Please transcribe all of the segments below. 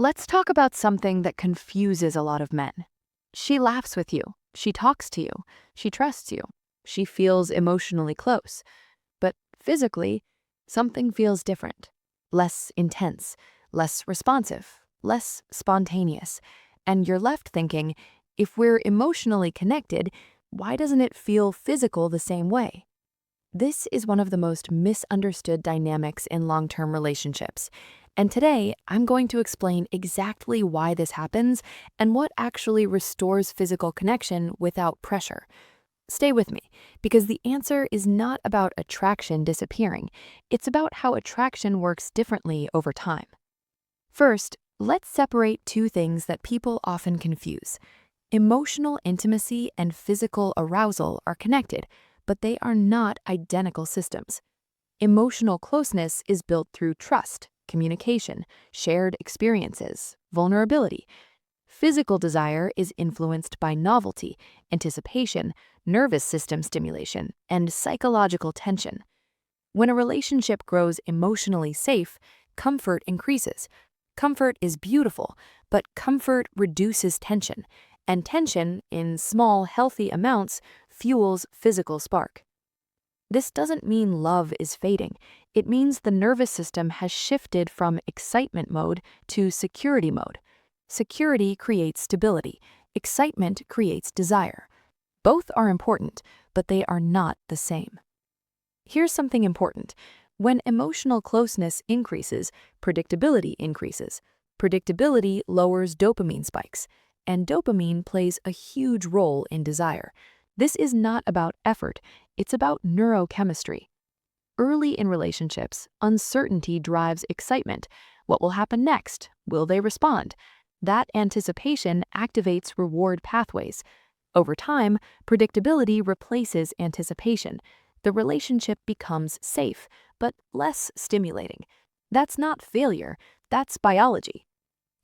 Let's talk about something that confuses a lot of men. She laughs with you, she talks to you, she trusts you, she feels emotionally close. But physically, something feels different, less intense, less responsive, less spontaneous. And you're left thinking, if we're emotionally connected, why doesn't it feel physical the same way? This is one of the most misunderstood dynamics in long-term relationships. And today, I'm going to explain exactly why this happens and what actually restores physical connection without pressure. Stay with me, because the answer is not about attraction disappearing. It's about how attraction works differently over time. First, let's separate two things that people often confuse. Emotional intimacy and physical arousal are connected, but they are not identical systems. Emotional closeness is built through trust, communication, shared experiences, vulnerability. Physical desire is influenced by novelty, anticipation, nervous system stimulation, and psychological tension. When a relationship grows emotionally safe, comfort increases. Comfort is beautiful, but comfort reduces tension, and tension, in small, healthy amounts, fuels physical spark. This doesn't mean love is fading. It means the nervous system has shifted from excitement mode to security mode. Security creates stability. Excitement creates desire. Both are important, but they are not the same. Here's something important. When emotional closeness increases, predictability increases. Predictability lowers dopamine spikes, and dopamine plays a huge role in desire. This is not about effort, it's about neurochemistry. Early in relationships, uncertainty drives excitement. What will happen next? Will they respond? That anticipation activates reward pathways. Over time, predictability replaces anticipation. The relationship becomes safe, but less stimulating. That's not failure, that's biology.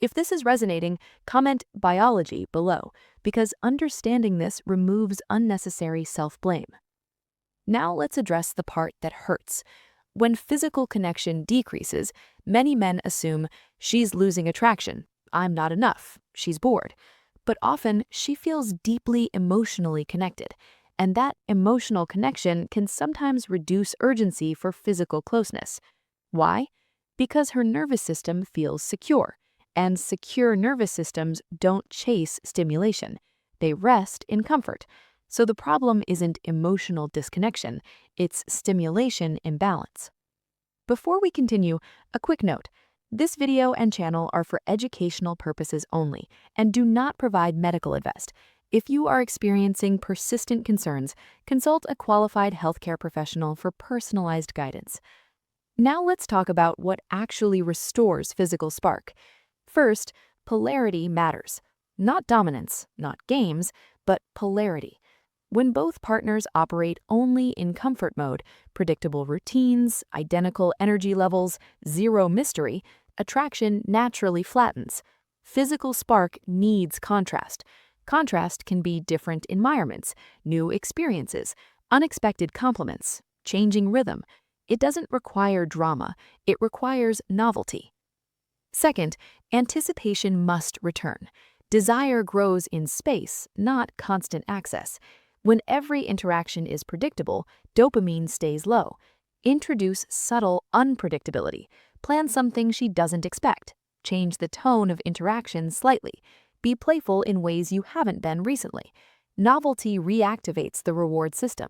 If this is resonating, comment biology below, because understanding this removes unnecessary self-blame. Now let's address the part that hurts. When physical connection decreases, many men assume she's losing attraction, I'm not enough, she's bored. But often she feels deeply emotionally connected, and that emotional connection can sometimes reduce urgency for physical closeness. Why? Because her nervous system feels secure, and secure nervous systems don't chase stimulation. They rest in comfort. So the problem isn't emotional disconnection, it's stimulation imbalance. Before we continue, a quick note. This video and channel are for educational purposes only and do not provide medical advice. If you are experiencing persistent concerns, consult a qualified healthcare professional for personalized guidance. Now let's talk about what actually restores physical spark. First, polarity matters. Not dominance, not games, but polarity. When both partners operate only in comfort mode, predictable routines, identical energy levels, zero mystery, attraction naturally flattens. Physical spark needs contrast. Contrast can be different environments, new experiences, unexpected compliments, changing rhythm. It doesn't require drama, it requires novelty. Second, anticipation must return. Desire grows in space, not constant access. When every interaction is predictable, dopamine stays low. Introduce subtle unpredictability. Plan something she doesn't expect. Change the tone of interaction slightly. Be playful in ways you haven't been recently. Novelty reactivates the reward system.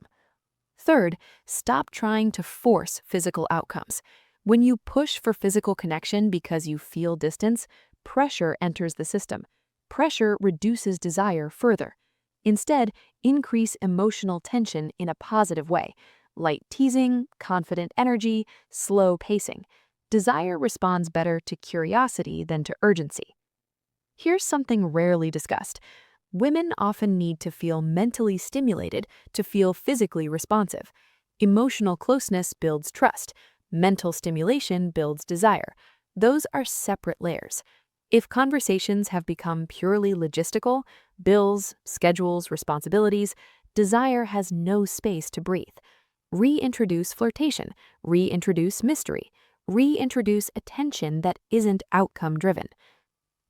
Third, stop trying to force physical outcomes. When you push for physical connection because you feel distance, pressure enters the system. Pressure reduces desire further. Instead, increase emotional tension in a positive way. Light teasing, confident energy, slow pacing. Desire responds better to curiosity than to urgency. Here's something rarely discussed. Women often need to feel mentally stimulated to feel physically responsive. Emotional closeness builds trust. Mental stimulation builds desire. Those are separate layers. If conversations have become purely logistical, bills, schedules, responsibilities, desire has no space to breathe. Reintroduce flirtation, reintroduce mystery, reintroduce attention that isn't outcome-driven.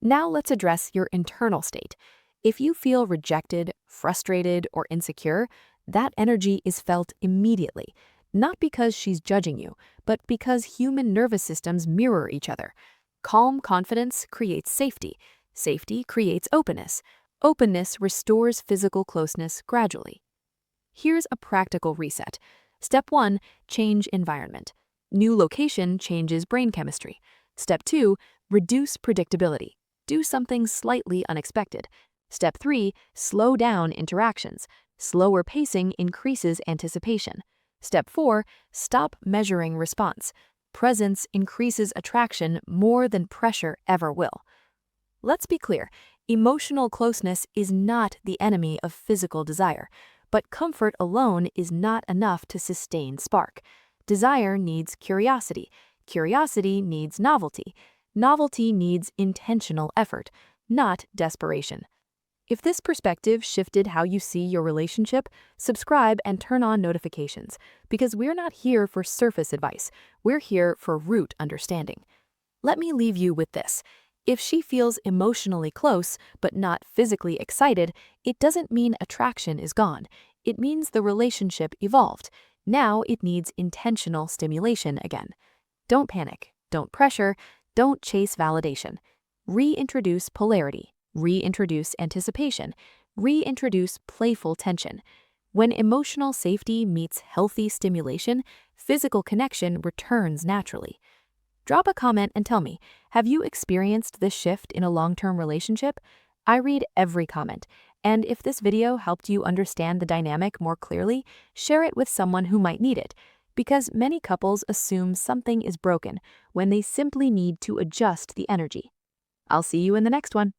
Now let's address your internal state. If you feel rejected, frustrated, or insecure, that energy is felt immediately, not because she's judging you, but because human nervous systems mirror each other. Calm confidence creates safety. Safety creates openness. Openness restores physical closeness gradually. Here's a practical reset. Step 1, change environment. New location changes brain chemistry. Step 2, reduce predictability. Do something slightly unexpected. Step 3, slow down interactions. Slower pacing increases anticipation. Step 4, stop measuring response. Presence increases attraction more than pressure ever will. Let's be clear, emotional closeness is not the enemy of physical desire, but comfort alone is not enough to sustain spark. Desire needs curiosity. Curiosity needs novelty. Novelty needs intentional effort, not desperation. If this perspective shifted how you see your relationship, subscribe and turn on notifications, because we're not here for surface advice. We're here for root understanding. Let me leave you with this. If she feels emotionally close but not physically excited, it doesn't mean attraction is gone. It means the relationship evolved. Now it needs intentional stimulation again. Don't panic, don't pressure, don't chase validation. Reintroduce polarity, reintroduce anticipation, reintroduce playful tension. When emotional safety meets healthy stimulation, physical connection returns naturally. Drop a comment and tell me, have you experienced this shift in a long-term relationship? I read every comment, and if this video helped you understand the dynamic more clearly, share it with someone who might need it, because many couples assume something is broken when they simply need to adjust the energy. I'll see you in the next one.